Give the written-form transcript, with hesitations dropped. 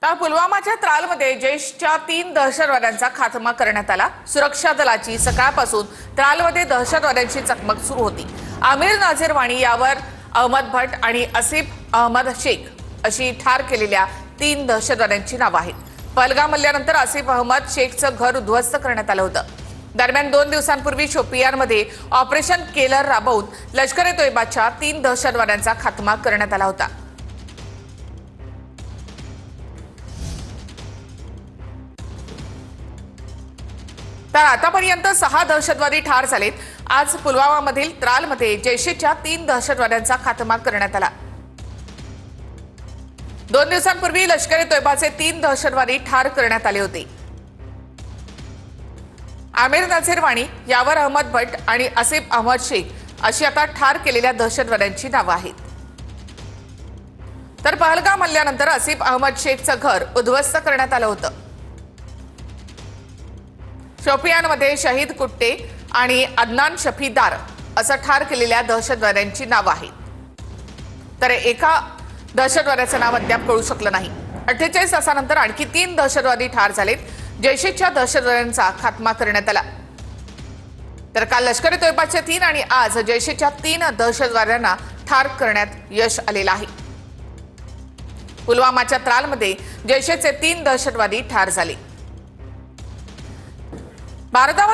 तर पुलवामाच्या त्रालमध्ये जैशच्या 3 दहशतवाद्यांचा खात्मा करण्यात आला। सुरक्षा दलाची सकाळपासून त्रालमध्ये दहशतवाद्यांची चकमक सुरू होती। आमिर नाझीर वाणी यावर अहमद भट आणि आसिफ अहमद शेख अशी ठार केलेल्या 3 दहशतवाद्यांची नावे आहेत। पहलगाम हल्ल्यानंतर आसिफ अहमद शेखचं घर उद्ध्वस्त करण्यात आलं होतं। दरम्यान 2 दिवसांपूर्वी शोपियानमध्ये ऑपरेशन केलर राबवून लष्कर-ए-तोयबाच्या 3 दहशतवाद्यांचा खात्मा करण्यात आला होता। तर आतापर्यंत 6 दहशतवादी ठार झालेत। आज पुलवामामधील त्रालमध्ये जैशच्या 3 दहशतवाद्यांचा खात्मा करण्यात आला। 2 दिवसांपूर्वी लष्कर-ए-तोयबाचे 3 दहशतवादी ठार करण्यात आले होते। आमिर नाझीर वाणी यावर अहमद भट आणि आसिफ अहमद शेख अशी आता ठार केलेल्या दहशतवाद्यांची नावे आहेत। तर पहलगाम हल्ल्यानंतर आसिफ अहमद शेखचं घर उद्ध्वस्त करण्यात आलं होतं। शोपियानमध्ये शहीद कुट्टे आणि अदनान शफीदार असं ठार केलेल्या दहशतवाद्यांची नावे आहेत। तर एका दहशतवाद्याचं नाव अद्याप कळू शकलं नाही। 48 तासानंतर आणखी 3 दहशतवादी ठार झालेत। जैशच्या दहशतवाद्यांचा खात्मा करण्यात आला। तर काल लष्कर-ए-तोयबाच्या 3 आणि आज जैशच्या 3 दहशतवाद्यांना ठार करण्यात यश आलेलं आहे। पुलवामाच्या त्रालमध्ये जैशचे 3 दहशतवादी ठार झाले। भारतावर